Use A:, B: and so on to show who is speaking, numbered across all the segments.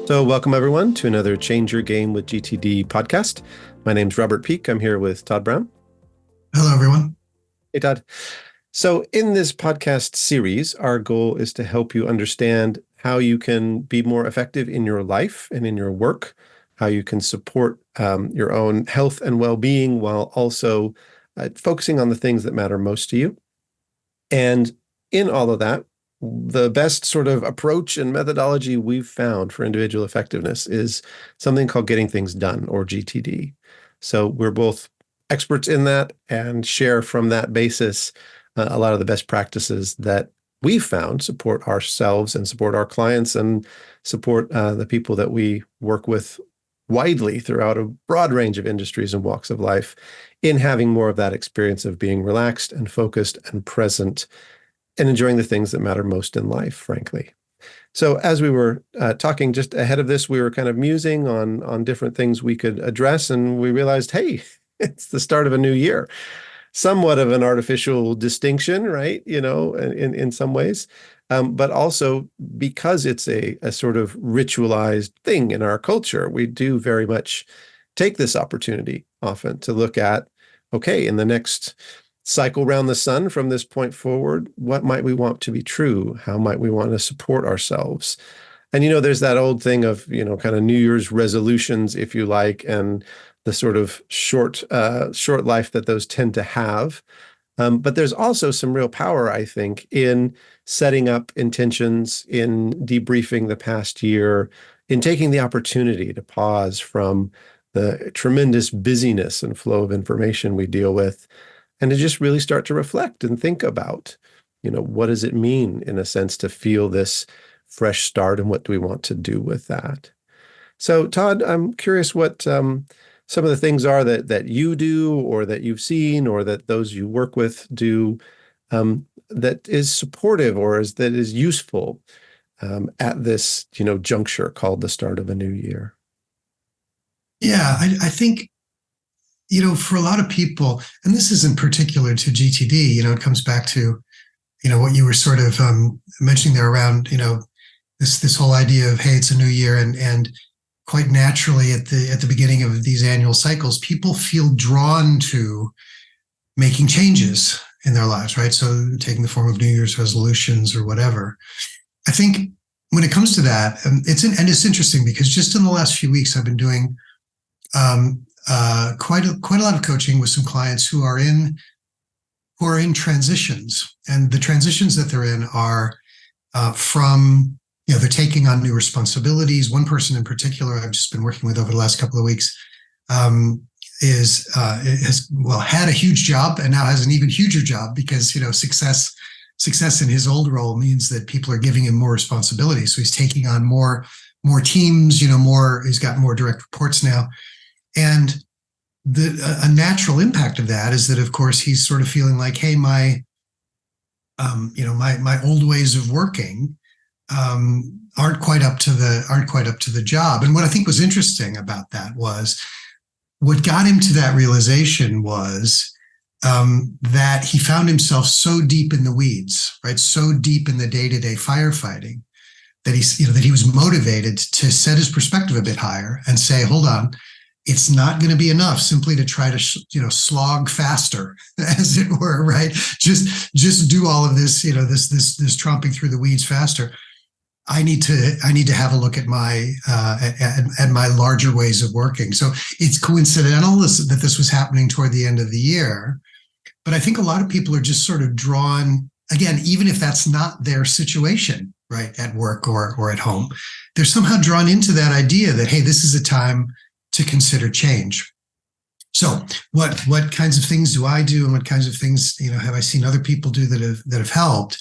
A: So, welcome everyone to another Change Your Game with GTD podcast. My name's Robert Peak. I'm here with Todd Brown.
B: Hello, everyone.
A: Hey, Todd. So, in this podcast series, our goal is to help you understand how you can be more effective in your life and in your work, how you can support your own health and well-being while also focusing on the things that matter most to you. And in all of that, the best sort of approach and methodology we've found for individual effectiveness is something called getting things done, or GTD. So we're both experts in that and share from that basis a lot of the best practices that we've found support ourselves and support our clients and support the people that we work with widely throughout a broad range of industries and walks of life in having more of that experience of being relaxed and focused and present and enjoying the things that matter most in life, frankly. So as we were talking just ahead of this, we were kind of musing on different things we could address, and we realized, hey, it's the start of a new year. Somewhat of an artificial distinction, right? In some ways, but also because it's a sort of ritualized thing in our culture, we do very much take this opportunity often to look at, okay, in the next cycle around the sun from this point forward, what might we want to be true? How might we want to support ourselves? And, there's that old thing of, kind of New Year's resolutions, if you like, and the sort of short life that those tend to have. But there's also some real power, I think, in setting up intentions, in debriefing the past year, in taking the opportunity to pause from the tremendous busyness and flow of information we deal with, and to just really start to reflect and think about, what does it mean, in a sense, to feel this fresh start, and what do we want to do with that? So, Todd, I'm curious what some of the things are that you do, or that you've seen, or that those you work with do, that is supportive or that is useful at this, juncture called the start of a new year.
B: Yeah, I think, for a lot of people, and this isn't particular to GTD, it comes back to, what you were sort of mentioning there around, this whole idea of, hey, it's a new year, and quite naturally at the beginning of these annual cycles, people feel drawn to making changes in their lives, right? So taking the form of New Year's resolutions or whatever. I think when it comes to that, it's interesting because just in the last few weeks, I've been doing quite a lot of coaching with some clients who are in transitions, and the transitions that they're in are from, they're taking on new responsibilities. One person in particular I've just been working with over the last couple of weeks has had a huge job and now has an even huger job because success in his old role means that people are giving him more responsibility. So he's taking on more teams, he's got more direct reports now. And a natural impact of that is that, of course, he's sort of feeling like, hey, my old ways of working aren't quite up to the job. And what I think was interesting about that was what got him to that realization was that he found himself so deep in the weeds, right? So deep in the day-to-day firefighting that he was motivated to set his perspective a bit higher and say, hold on, it's not going to be enough simply to try to, slog faster, as it were, right? Just do all of this, this tromping through the weeds faster. I need to have a look at my larger ways of working. So it's coincidental that this was happening toward the end of the year, but I think a lot of people are just sort of drawn, again, even if that's not their situation, right, at work or at home, they're somehow drawn into that idea that, hey, this is a time to consider change. So what kinds of things do I do, and what kinds of things have I seen other people do that have helped?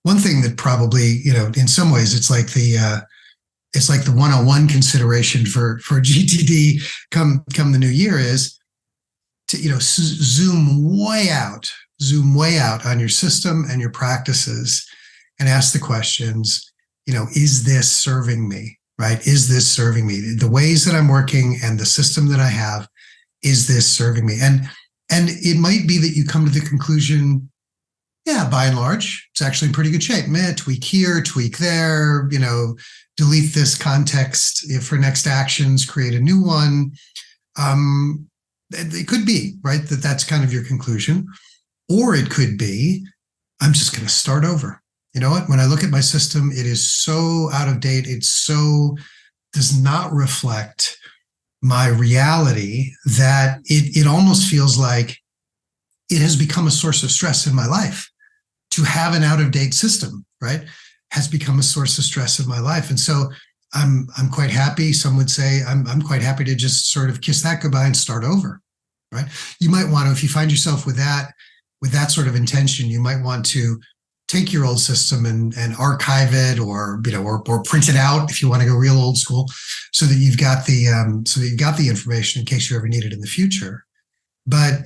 B: One thing that probably in some ways it's like the 101 consideration for GTD come the new year is to zoom way out on your system and your practices and ask the questions, is this serving me? Right? Is this serving me? The ways that I'm working and the system that I have, is this serving me? And it might be that you come to the conclusion, Yeah, by and large, it's actually in pretty good shape. Man, tweak here, tweak there, delete this context for next actions, create a new one. It could be, right, that's kind of your conclusion. Or it could be, I'm just going to start over. You know what? When I look at my system, it is so out of date. It so does not reflect my reality that it almost feels like it has become a source of stress in my life. To have an out of date system, right, has become a source of stress in my life. And so I'm quite happy. Some would say I'm quite happy to just sort of kiss that goodbye and start over, right? You might want to, if you find yourself with that sort of intention, you might want to take your old system and archive it, or or print it out if you want to go real old school, so that you've got the information in case you ever need it in the future. But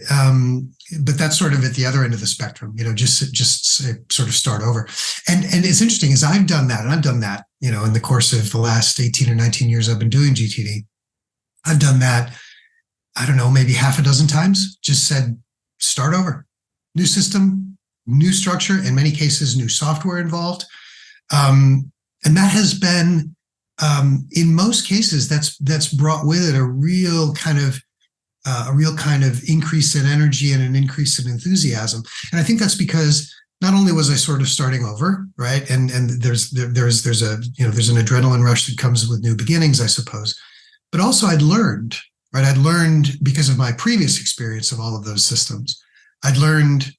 B: that's sort of at the other end of the spectrum, just sort of start over. And it's interesting is I've done that in the course of the last 18 or 19 years I've been doing GTD. I've done that, I don't know, maybe half a dozen times. Just said, start over, new system, new structure, in many cases, new software involved. And that has been, in most cases, that's brought with it a real kind of increase in energy and an increase in enthusiasm. And I think that's because not only was I sort of starting over, right? And there's an adrenaline rush that comes with new beginnings, I suppose. But also I'd learned, right? I'd learned because of my previous experience of all of those systems. I'd learned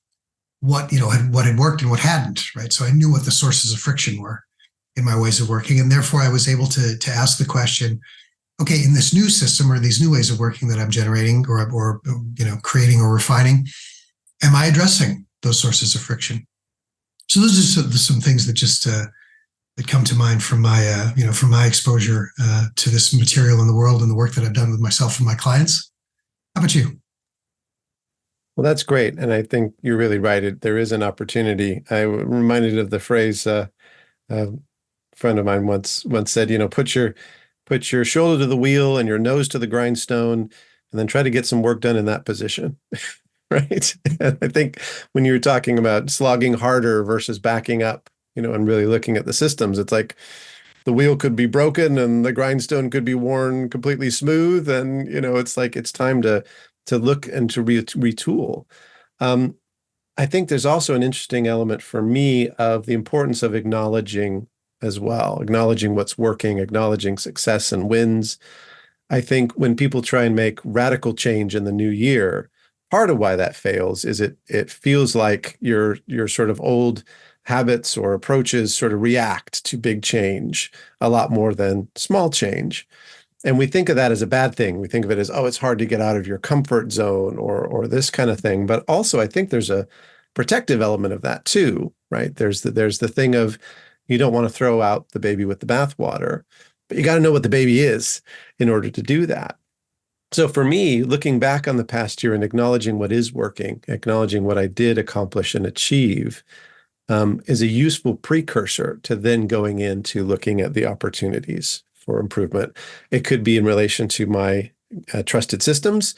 B: what had worked and what hadn't, right? So I knew what the sources of friction were in my ways of working. And therefore I was able to ask the question, okay, in this new system or these new ways of working that I'm generating or creating or refining, am I addressing those sources of friction? So those are some things that just that come to mind from my exposure to this material in the world and the work that I've done with myself and my clients. How about you?
A: Well, that's great. And I think you're really right. There is an opportunity. I'm reminded of the phrase a friend of mine once said, put your shoulder to the wheel and your nose to the grindstone, and then try to get some work done in that position. Right. And I think when you're talking about slogging harder versus backing up, and really looking at the systems, it's like the wheel could be broken and the grindstone could be worn completely smooth. And, it's like it's time to look and to retool. I think there's also an interesting element for me of the importance of acknowledging as well, acknowledging what's working, acknowledging success and wins. I think when people try and make radical change in the new year, part of why that fails is it feels like your sort of old habits or approaches sort of react to big change a lot more than small change. And we think of that as a bad thing. We think of it as, oh, it's hard to get out of your comfort zone or this kind of thing. But also, I think there's a protective element of that too, right? There's the thing of you don't want to throw out the baby with the bathwater, but you got to know what the baby is in order to do that. So for me, looking back on the past year and acknowledging what is working, acknowledging what I did accomplish and achieve, is a useful precursor to then going into looking at the opportunities for improvement. It could be in relation to my trusted systems.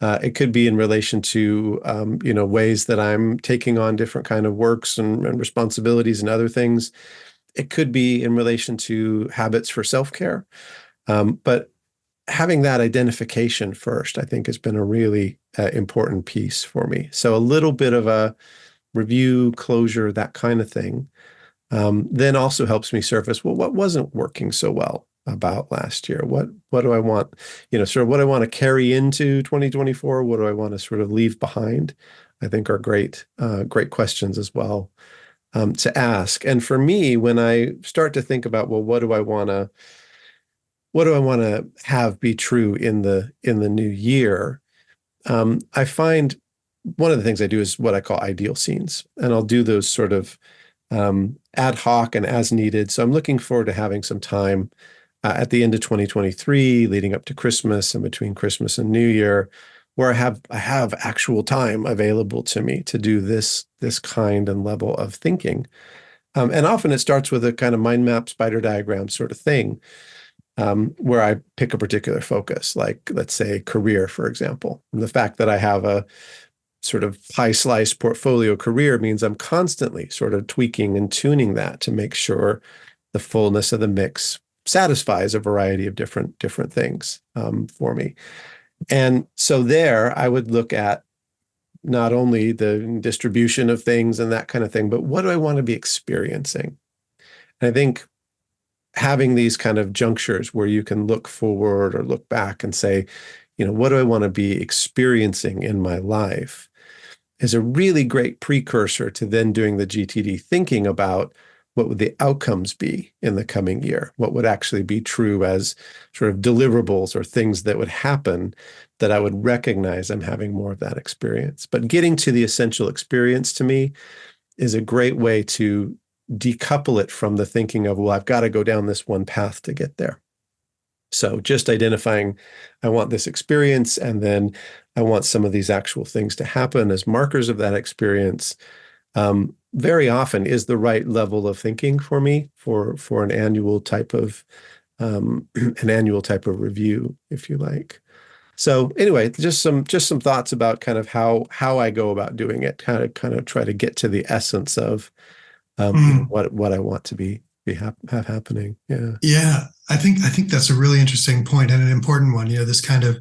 A: It could be in relation to ways that I'm taking on different kind of works and responsibilities and other things. It could be in relation to habits for self-care. But having that identification first, I think, has been a really important piece for me. So a little bit of a review, closure, that kind of thing, then also helps me surface, well, what wasn't working so well about last year? What do I want, sort of what I want to carry into 2024? What do I want to sort of leave behind? I think are great questions as well to ask. And for me, when I start to think about, well, what do I want to have be true in the new year? I find one of the things I do is what I call ideal scenes, and I'll do those sort of ad hoc and as needed. So I'm looking forward to having some time at the end of 2023, leading up to Christmas and between Christmas and New Year, where I have actual time available to me to do this kind and level of thinking. And often it starts with a kind of mind map, spider diagram sort of thing, where I pick a particular focus, like let's say career, for example. And the fact that I have sort of pie slice portfolio career means I'm constantly sort of tweaking and tuning that to make sure the fullness of the mix satisfies a variety of different things for me. And so there, I would look at not only the distribution of things and that kind of thing, but what do I want to be experiencing? And I think having these kind of junctures where you can look forward or look back and say, what do I want to be experiencing in my life is a really great precursor to then doing the GTD, thinking about what would the outcomes be in the coming year? What would actually be true as sort of deliverables or things that would happen that I would recognize I'm having more of that experience. But getting to the essential experience to me is a great way to decouple it from the thinking of, well, I've got to go down this one path to get there. So just identifying, I want this experience, and then I want some of these actual things to happen as markers of that experience. Very often is the right level of thinking for me for an annual type of review, if you like. So anyway, just some thoughts about kind of how I go about doing it. Kind of try to get to the essence of what I want to have happening. Yeah.
B: Yeah, I think that's a really interesting point and an important one. This kind of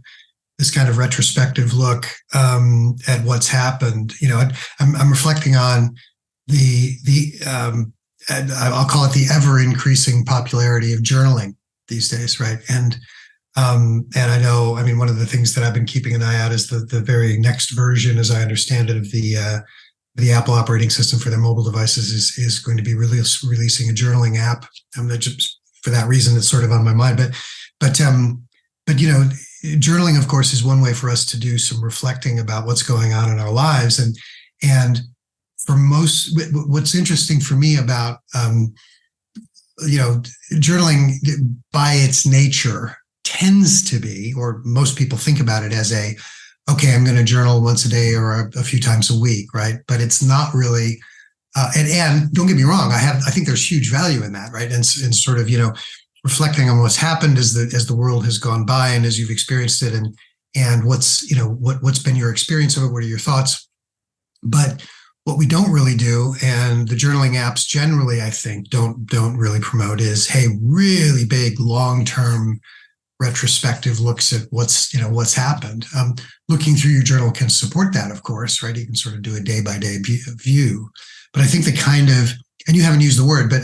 B: retrospective look at what's happened. I'm reflecting on and I'll call it the ever increasing popularity of journaling these days, right? And I know, one of the things that I've been keeping an eye out is the very next version, as I understand it, of the Apple operating system for their mobile devices is going to be releasing a journaling app. Just for that reason, it's sort of on my mind. But journaling, of course, is one way for us to do some reflecting about what's going on in our lives. And for most, what's interesting for me about journaling by its nature tends to be, or most people think about it as okay, I'm going to journal once a day or a few times a week, right? But it's not really, and don't get me wrong, I think there's huge value in that, right? And sort of, reflecting on what's happened as the world has gone by and as you've experienced it, and what's been your experience of it, what are your thoughts? But what we don't really do, and the journaling apps generally, I think, don't really promote, is, hey, really big long-term retrospective looks at what's happened. Looking through your journal can support that, of course, right? You can sort of do a day-by-day view. But I think the kind of, and you haven't used the word, but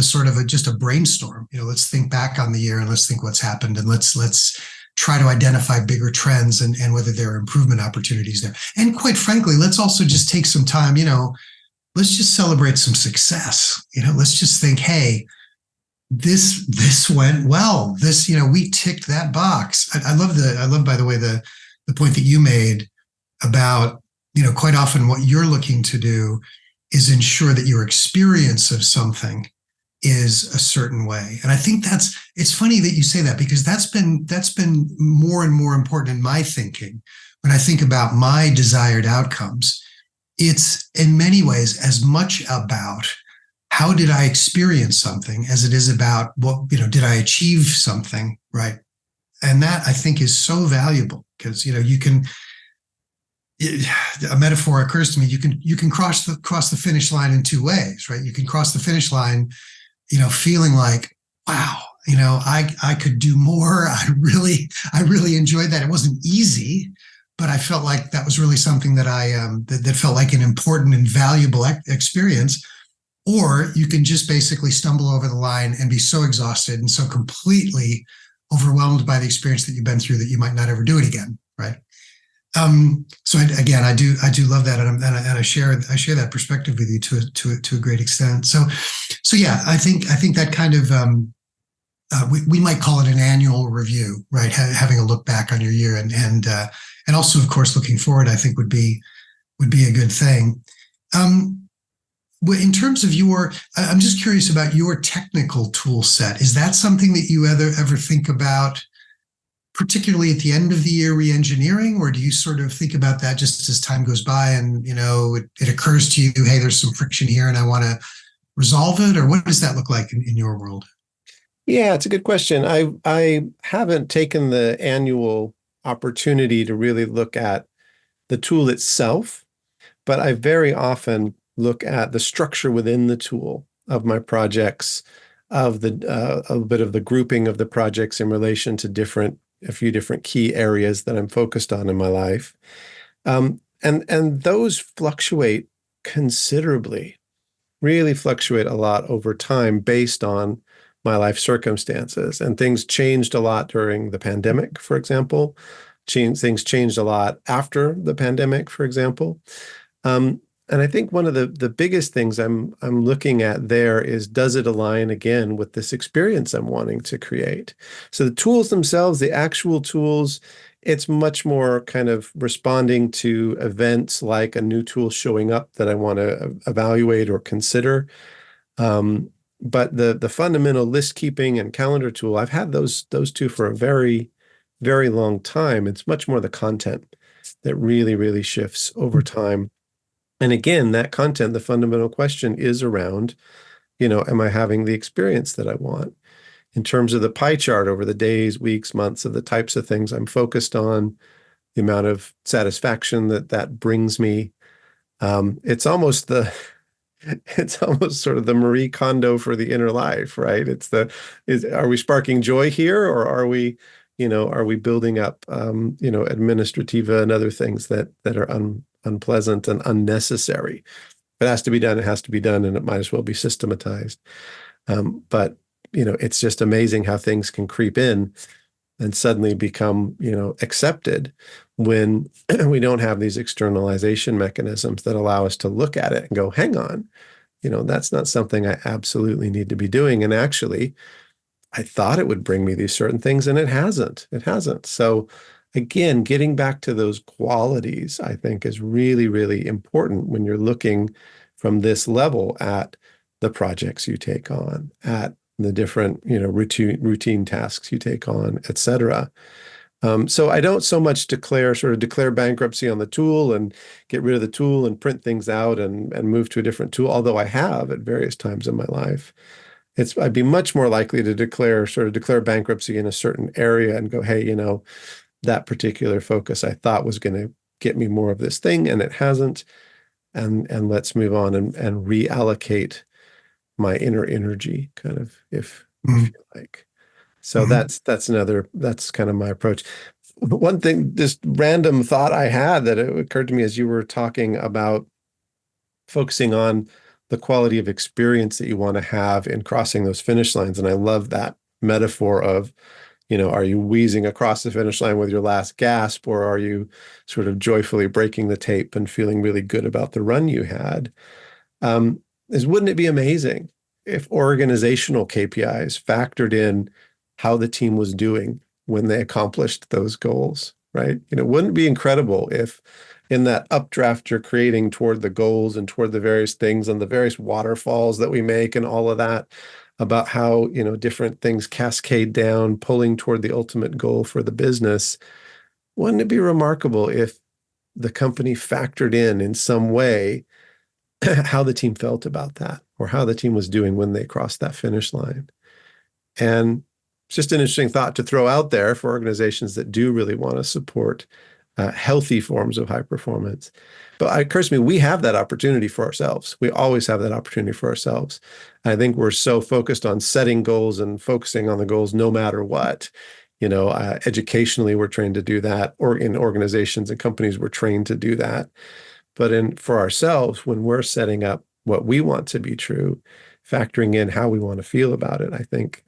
B: sort of just a brainstorm. Let's think back on the year and let's think what's happened, and let's try to identify bigger trends and whether there are improvement opportunities there. And quite frankly, let's also just take some time, let's just celebrate some success. Let's just think, hey, this went well. We ticked that box. I love, by the way, the point that you made about, quite often what you're looking to do is ensure that your experience of something is a certain way. And I think it's funny that you say that, because that's been more and more important in my thinking. When I think about my desired outcomes, it's in many ways as much about how did I experience something as it is about did I achieve something, right? And that, I think, is so valuable, because, you can, a metaphor occurs to me, you can cross the finish line in two ways, right? You can cross the finish line, feeling like, wow, I could do more. I really enjoyed that. It wasn't easy, but I felt like that was really something that that felt like an important and valuable experience. Or you can just basically stumble over the line and be so exhausted and so completely overwhelmed by the experience that you've been through that you might not ever do it again, right? So again, I do love that, and I share that perspective with you to a great extent. So yeah, I think that kind of we might call it an annual review, right? Having a look back on your year, and also, of course, looking forward, I think would be a good thing. In terms of I'm just curious about your technical tool set. Is that something that you ever think about, particularly at the end of the year, re-engineering, or do you sort of think about that just as time goes by and, it occurs to you, hey, there's some friction here and I want to resolve it? Or what does that look like in your world?
A: Yeah, it's a good question. I haven't taken the annual opportunity to really look at the tool itself, but I very often look at the structure within the tool of my projects, of the a bit of the grouping of the projects in relation to a few different key areas that I'm focused on in my life. And those fluctuate considerably, really fluctuate a lot over time based on my life circumstances. And things changed a lot during the pandemic, for example. Things changed a lot after the pandemic, for example. And I think one of the biggest things I'm looking at there is, does it align again with this experience I'm wanting to create? So the tools themselves, the actual tools, it's much more kind of responding to events like a new tool showing up that I want to evaluate or consider. But the fundamental list keeping and calendar tool, I've had those two for a very, very long time. It's much more the content that really, really shifts over time. And again, that content, the fundamental question is around, am I having the experience that I want? In terms of the pie chart over the days, weeks, months of the types of things I'm focused on, the amount of satisfaction that brings me. It's almost sort of the Marie Kondo for the inner life, right? Are we sparking joy here, or are we building up, administrativa and other things that are unpleasant and unnecessary? If it has to be done, it has to be done, and it might as well be systematized. But it's just amazing how things can creep in and suddenly become, accepted when we don't have these externalization mechanisms that allow us to look at it and go, hang on, that's not something I absolutely need to be doing. And actually, I thought it would bring me these certain things, and it hasn't. It hasn't. So again, getting back to those qualities, I think, is really, really important when you're looking from this level at the projects you take on, at the different, routine tasks you take on, et cetera. So I don't so much declare bankruptcy on the tool and get rid of the tool and print things out and move to a different tool, although I have at various times in my life. I'd be much more likely to declare bankruptcy in a certain area and go, hey, that particular focus I thought was going to get me more of this thing, and it hasn't. And let's move on and reallocate my inner energy, kind of, if you like. So that's kind of my approach. One thing, this random thought I had that it occurred to me as you were talking about focusing on the quality of experience that you want to have in crossing those finish lines. And I love that metaphor of, are you wheezing across the finish line with your last gasp, or are you sort of joyfully breaking the tape and feeling really good about the run you had? Wouldn't it be amazing if organizational KPIs factored in how the team was doing when they accomplished those goals, right? Wouldn't it be incredible if in that updraft you're creating toward the goals and toward the various things and the various waterfalls that we make and all of that, about how, different things cascade down, pulling toward the ultimate goal for the business. Wouldn't it be remarkable if the company factored in some way how the team felt about that, or how the team was doing when they crossed that finish line? And it's just an interesting thought to throw out there for organizations that do really want to support healthy forms of high performance. But it occurs to me, we have that opportunity for ourselves. We always have that opportunity for ourselves. I think we're so focused on setting goals and focusing on the goals no matter what. Educationally, we're trained to do that, or in organizations and companies, we're trained to do that. But for ourselves, when we're setting up what we want to be true, factoring in how we want to feel about it, I think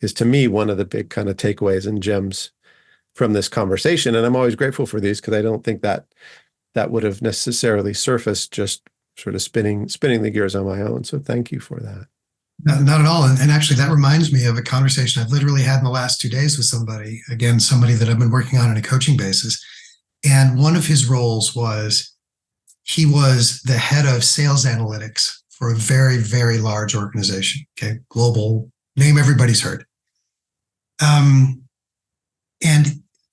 A: is, to me, one of the big kind of takeaways and gems from this conversation. And I'm always grateful for these, because I don't think that would have necessarily surfaced just sort of spinning the gears on my own. So thank you for that.
B: Not at all. And actually, that reminds me of a conversation I've literally had in the last 2 days with somebody that I've been working on a coaching basis. And one of his roles was, he was the head of sales analytics for a very, very large organization. Okay. Global, name everybody's heard. And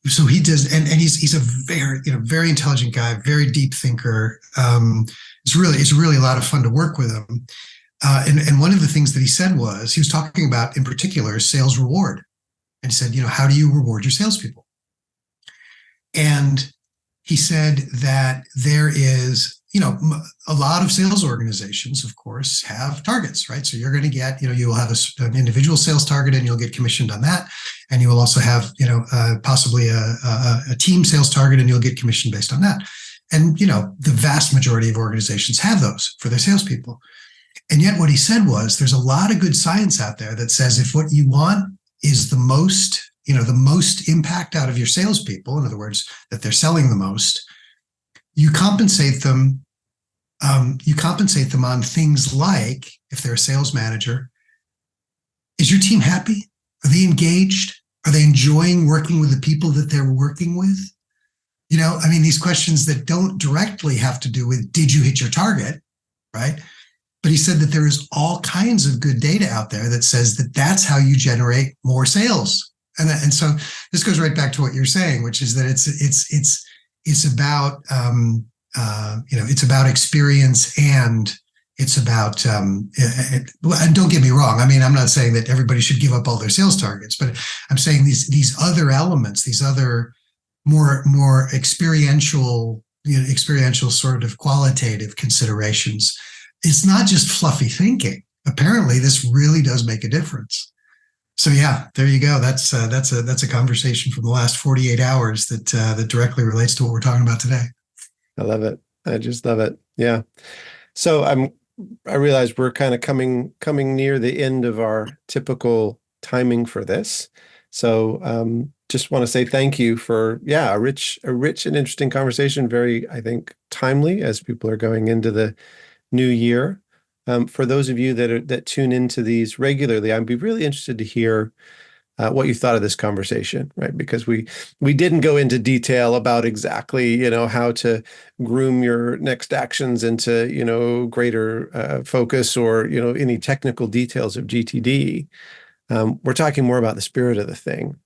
B: so he does, and he's a very, very intelligent guy, very deep thinker. It's really a lot of fun to work with him. And one of the things that he said was, he was talking about, in particular, sales reward. And he said, how do you reward your salespeople? And he said that there is, a lot of sales organizations, of course, have targets, right? So you're going to get, you will have an individual sales target and you'll get commissioned on that. And you will also have, possibly a team sales target and you'll get commissioned based on that. And, the vast majority of organizations have those for their salespeople. And yet what he said was there's a lot of good science out there that says if what you want is the most impact out of your salespeople, in other words, that they're selling the most, you compensate them on things like, if they're a sales manager, is your team happy? Are they engaged? Are they enjoying working with the people that they're working with? These questions that don't directly have to do with, did you hit your target, right? But he said that there is all kinds of good data out there that says that that's how you generate more sales. And so this goes right back to what you're saying, which is that it's about it's about experience, and it's about and don't get me wrong. I'm not saying that everybody should give up all their sales targets, but I'm saying these other elements, these other more experiential sort of qualitative considerations. It's not just fluffy thinking. Apparently, this really does make a difference. So yeah, there you go. That's a conversation from the last 48 hours that directly relates to what we're talking about today.
A: I love it. I just love it. Yeah. So I realize we're kind of coming near the end of our typical timing for this. So just want to say thank you for a rich and interesting conversation. Very, I think, timely as people are going into the new year. For those of you that tune into these regularly, I'd be really interested to hear what you thought of this conversation, right? Because we didn't go into detail about exactly, how to groom your next actions into, greater focus or, any technical details of GTD. We're talking more about the spirit of the thing.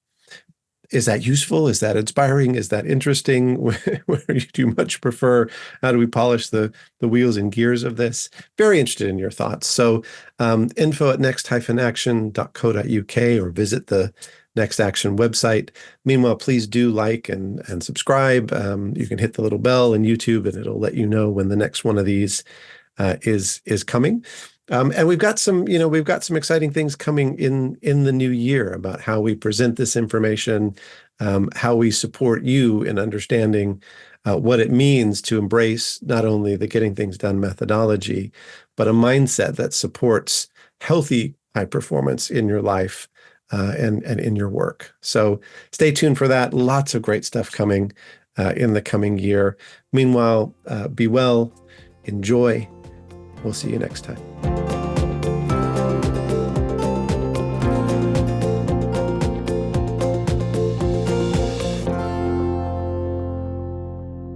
A: Is that useful? Is that inspiring? Is that interesting? Where do you much prefer? How do we polish the wheels and gears of this? Very interested in your thoughts. So info@next-action.co.uk or visit the Next Action website. Meanwhile, please do like and subscribe. You can hit the little bell in YouTube and it'll let you know when the next one of these is coming. And we've got some exciting things coming in the new year about how we present this information, how we support you in understanding what it means to embrace not only the getting things done methodology, but a mindset that supports healthy high performance in your life and in your work. So stay tuned for that. Lots of great stuff coming in the coming year. Meanwhile, be well, enjoy. We'll see you next time.